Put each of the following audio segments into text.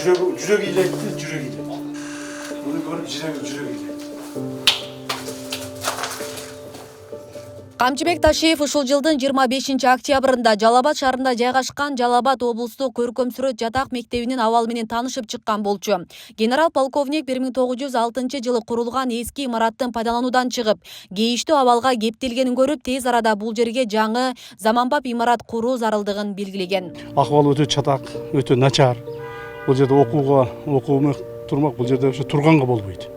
жүрек илейді, жүрек илейді. Bunu görüp жүрек илейді. Камчыбек Ташиев ушул жылдын 25-октябрында Жалал Абад шаарында жайгашкан Жалал Абад облустук көркөм-сүрөт жатак мектебинин абалы менен таанышып чыккан болчу. Генерал-полковник 1906-жылы курулган эски имараттын пайдалануудан чыгып, кейиштүү абалга кептелгенин көрүп, тез арада бул жерге жаңы заманбап имарат куруу зарылдыгын белгилеген. Акыбалы өтө чатак, өтө начар. Бул жерде окууга турмак, бул жерде турганга болбойт.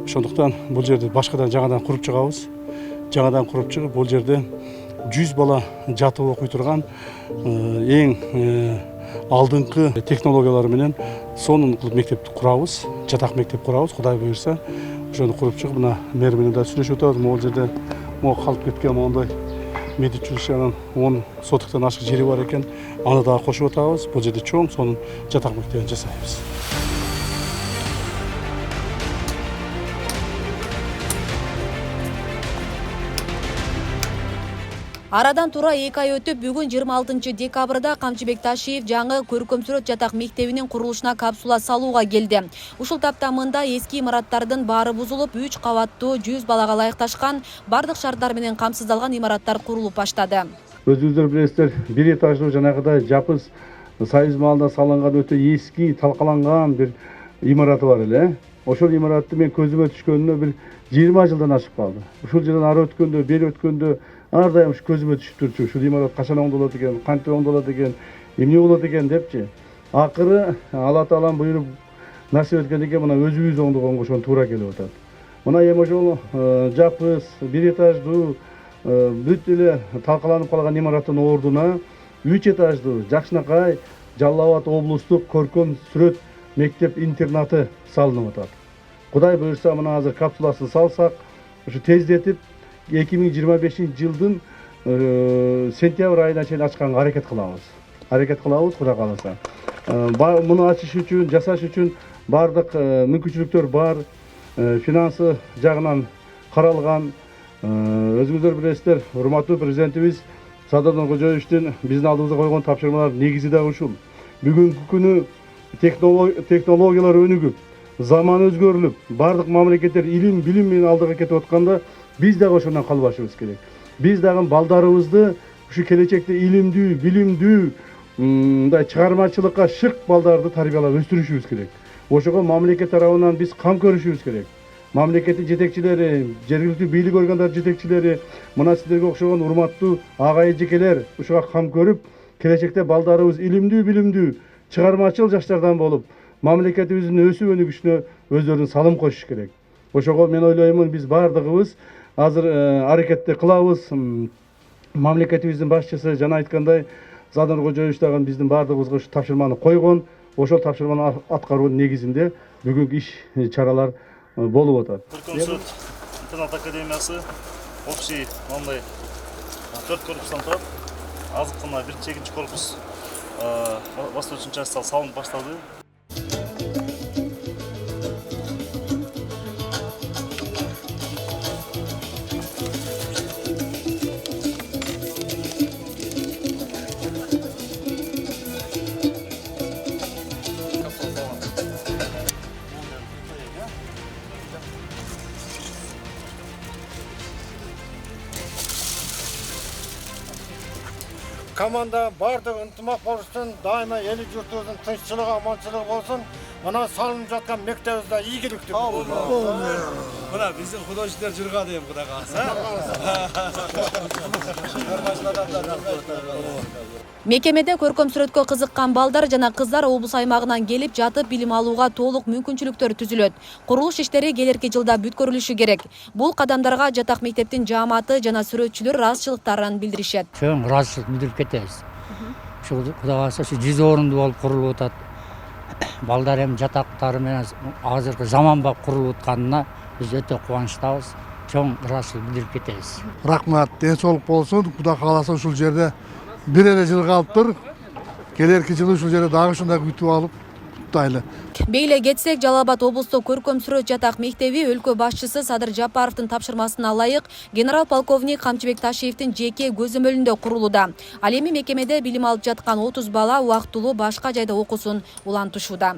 Ошондуктан бул жерди башкадан жаңадан куруп чыгабыз. Жаңадан куруп чыгып, бул жерде 100 бала жатып окуй турган эң алдыңкы технологиялар менен сонун кылып мектепти курабыз, жатак мектеп курабыз, Кудай буйрса. Ошону куруп чыгып, мына мэр менен да сүйлөшүп атабыз. Могул жерде калып кеткен мондай медик училищенин 10 сотуктан ашык жери бар экен. Аны дагы кошуп атабыз. Бул жерде чоң сонун жатак мектебин жасайбыз. Арадан туура 2 ай өтүп, бүгүн 26-декабрда Камчыбек Ташиев жаңы көркөм-сүрөт жатак мектебинин курулушуна капсула салууга келди. Ушул тапта мында эски имараттардын баары бузулуп, 3 кабаттуу 100 балага ылайыкташкан бардык шарттар менен камсыздалган имараттар курулуп баштады. Өзүңүздөр билесиздер, 1 этаждуу жанагыдай жапыз Союз маалында салынган өтө эски, талкаланган бир имараты бар эле. Ошол имаратты мен көзүмө түшкөнүнө бир 20 жылдан ашып калды. Ушул жерден ары өткөндө, бери өткөндө ар дайым көзүмө түшүп турчу. Ушул имарат качан оңдолот экен, кантип оңдолот экен, эмне болот экен депчи. Акыры Алла Таалам буйруп насип эткенден кийин мына өзүбүз оңдогонго ошон туура келип атат. Мына эми ошол жапыз 1 этаждуу бүт эле талкаланып калган имараттын ордуна 3 этаждуу жакшынакай Жалал Абад облустук көркөм-сүрөт мектеп-интернаты салынып атат. Кудай буйрса, мына азыр капсуласын салсак, ушу тездетип 2025-жылдын сентябрь айына чейин ачканга аракет кылабыз. Кудай кааласа. Муну ачыш үчүн, жасаш үчүн бардык мүмкүнчүлүктөр бар, финансы жагынан каралган. Өзүңүздөр билесиздер, урматтуу президентибиз Садыр Нуркожоевичтин биздин алдыбызга койгон тапшырмалар негизи да ушул. Бүгүнкү күнү технологиялар өнүгүп, заман өзгөрүлүп, бардык мамлекеттер илим, билим менен алдыга кетип атканда, биз дагы ошондон калбашыбыз керек. Биз дагы балдарыбызды ушу келечекте илимдүү, билимдүү, мындай чыгармачылыкка шык балдарды тарбиялап өстүрүшүбүз керек. Ошого мамлекет тарабынан биз кам көрүшүбүз керек. Мамлекеттин жетекчилери, жергиликтүү бийлик органдар жетекчилери, мына сиздерге окшогон урматтуу ага эжекелер ушуга кам көрүп, келечекте балдарыбыз илимдүү, билимдүү, чыгармачыл жаштардан болуп, мамлекетибиздин өсүп өнүгүшүнө өздөрүнүн салым кошуш керек. Ошого мен ойлоймун, биз бардыгыбыз азыр аракетти кылабыз. Мамлекетибиздин башчысы жана айткандай, Садыр Нуркожоевич дагы биздин бардыгыбызга ушу тапшырманы койгон. Ошол тапшырманы аткаруунун негизинде бүгүнкү иш чаралар болуп атат. Көркөм-сүрөт интернат академиясы общий мындай 4 корпустан турат. Азыркы биринчи, экинчи корпус восточный часть салынып баштады. Команда бардык ынтымак болушун, дайыма эл журтубуздун тынччылыгы, аманчылыгы болсун. Мына салынып жаткан мектебибизде ийгиликтүү. Мына биздин художниктер жырга дейм, Кудай кааласа. Мекемеде көркөм-сүрөткө кызыккан балдар жана кыздар облус аймагынан келип жатып билим алууга толук мүмкүнчүлүктөр түзүлөт. Курулуш иштери келерки жылда бүткөрүлүшү керек. Бул кадамдарга жатак мектептин жааматы жана сүрөтчүлөр ыраазычылыктарын билдиришет. Чоң ыраазычылык билдирип кетебиз. Ушул Кудай кааласа 100 орунду болуп курулуп атат. Балдар эми жатактары менен азыркы заманбап курулуп атканына биз өтө кубанычтабыз. Чоң ыраазычылык билдирип кетебиз. Рахмат, ден соолук болсун. Кудай кааласа ушул жерде бир эле жыл калыптыр. Келерки жылы ушул жерде дагы ушундай күтүп алып, куттайлы. Бейле кетсек, Жалал Абад облустук көркөм сүрөт жатак мектеби өлкө башчысы Садыр Жапаровдун тапшырмасына ылайык генерал полковник Камчыбек Ташиевдин жеке көзөмөлүндө курулууда. Ал эми мекемеде билим алып жаткан 30 бала убактылуу башка жайда окуусун улантышууда.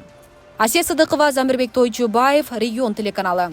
Асия Сыдыкова, Замирбек Тойчубаев, Регион телеканалы.